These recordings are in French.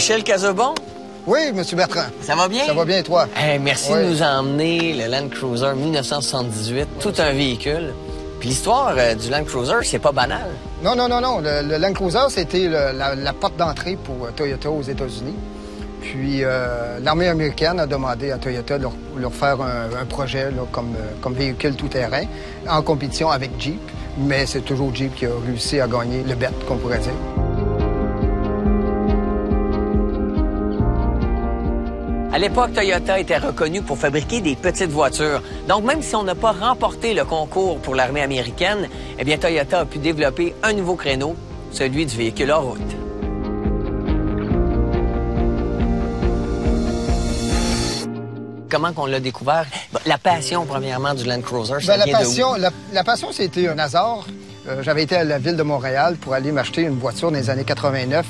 Michel Cazabon? Oui, M. Bertrand. Ça va bien? Ça va bien, et toi? Merci de nous emmener le Land Cruiser 1978, tout un véhicule. Puis l'histoire du Land Cruiser, c'est pas banal. Non. Le Land Cruiser, c'était la porte d'entrée pour Toyota aux États-Unis. Puis l'armée américaine a demandé à Toyota de leur faire un projet là, comme véhicule tout-terrain en compétition avec Jeep. Mais c'est toujours Jeep qui a réussi à gagner le bet, qu'on pourrait dire. À l'époque, Toyota était reconnu pour fabriquer des petites voitures. Donc, même si on n'a pas remporté le concours pour l'armée américaine, eh bien, Toyota a pu développer un nouveau créneau, celui du véhicule hors route. Comment qu'on l'a découvert? La passion, premièrement, du Land Cruiser, ça vient de où? La passion, c'était un hasard. J'avais été à la ville de Montréal pour aller m'acheter une voiture dans les années 89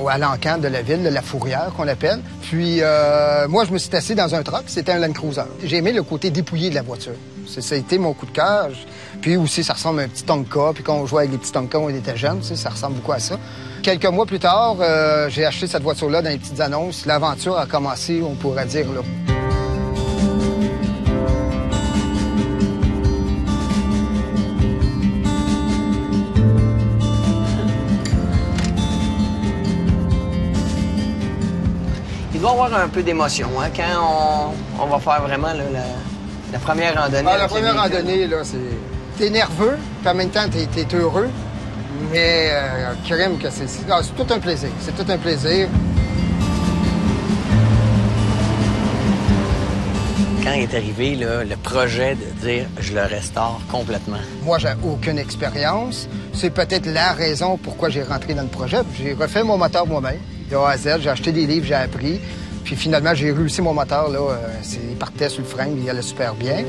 à l'encan de la ville, de la Fourrière, qu'on appelle. Puis, moi, je me suis assis dans un truck. C'était un Land Cruiser. J'ai aimé le côté dépouillé de la voiture. Ça a été mon coup de cœur. Puis aussi, ça ressemble à un petit Tonka. Puis quand on jouait avec les petits Tonka, on était jeunes, ça ressemble beaucoup à ça. Quelques mois plus tard, j'ai acheté cette voiture-là dans les petites annonces. L'aventure a commencé, on pourrait dire, là. Il doit y avoir un peu d'émotion, hein, quand on va faire vraiment là, la première randonnée. Ah, la première randonnée, là, c'est... T'es nerveux, puis en même temps, t'es heureux, mais crème que c'est tout un plaisir. C'est tout un plaisir. Quand est arrivé là, le projet de dire « je le restaure complètement ». Moi, j'ai aucune expérience. C'est peut-être la raison pourquoi j'ai rentré dans le projet. J'ai refait mon moteur moi-même. De A à Z, j'ai acheté des livres, j'ai appris. Puis finalement, j'ai réussi mon moteur, là. Il partait sur le frame, il allait super bien.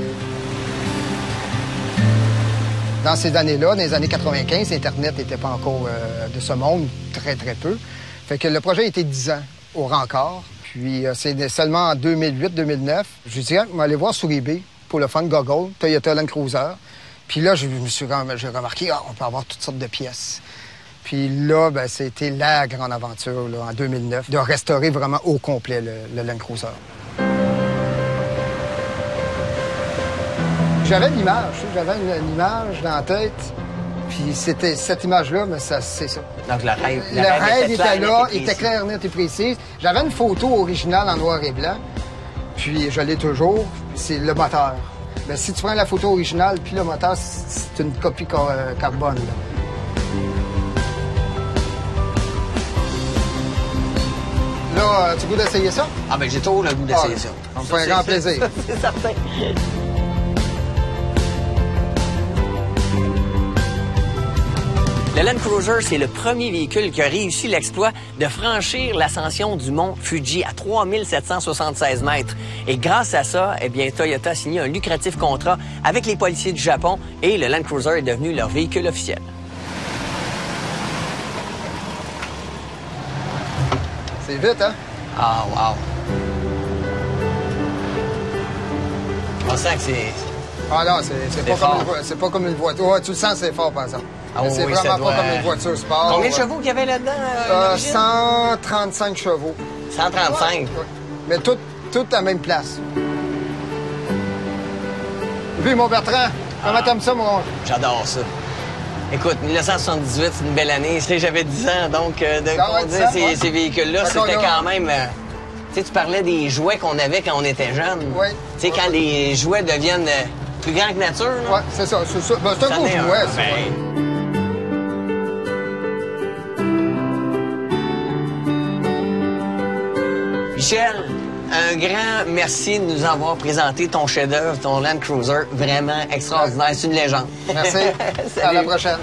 Dans ces années-là, dans les années 95, Internet n'était pas encore de ce monde, très, très peu. Fait que le projet était 10 ans au rencard. Puis c'est seulement en 2008-2009, je disais, je vais aller voir sur eBay pour le fun Goggle, Toyota Land Cruiser. Puis là, j'ai remarqué, on peut avoir toutes sortes de pièces. Puis là, ben, c'était la grande aventure là, en 2009, de restaurer vraiment au complet le Land Cruiser. J'avais l'image, une image dans la tête, puis c'était cette image-là, mais c'est ça. Donc le rêve était là, il était clair, net et précis. J'avais une photo originale en noir et blanc, puis je l'ai toujours, c'est le moteur. Ben, si tu prends la photo originale, puis le moteur, c'est une copie carbone. Là. Là, tu as le goût d'essayer ça? Ah, ben j'ai toujours le goût d'essayer ça. On me fait un grand plaisir. C'est certain. Le Land Cruiser, c'est le premier véhicule qui a réussi l'exploit de franchir l'ascension du mont Fuji à 3776 mètres. Et grâce à ça, eh bien, Toyota a signé un lucratif contrat avec les policiers du Japon et le Land Cruiser est devenu leur véhicule officiel. C'est vite, hein? Ah, wow! On sent que c'est... Ah non, c'est pas comme une voiture. Ouais, tu le sens, c'est fort, par exemple. Ah, c'est oui, vraiment pas comme une voiture sport. Combien de chevaux qu'il y avait là-dedans? 135 chevaux. 135? Ouais. Mais tout à la même place. Puis, mon Bertrand, comment t'aimes ça, mon... J'adore ça. Écoute, 1978, c'est une belle année. J'avais 10 ans, donc de conduire ces véhicules-là, c'était quand même... Tu sais, tu parlais des jouets qu'on avait quand on était jeune. Oui. Tu sais, quand les jouets deviennent plus grands que nature. Oui, c'est ça. Ben, c'est un beau jouet, ça. Michel, un grand merci de nous avoir présenté ton chef-d'œuvre, ton Land Cruiser. Vraiment extraordinaire. C'est une légende. Merci. À la prochaine.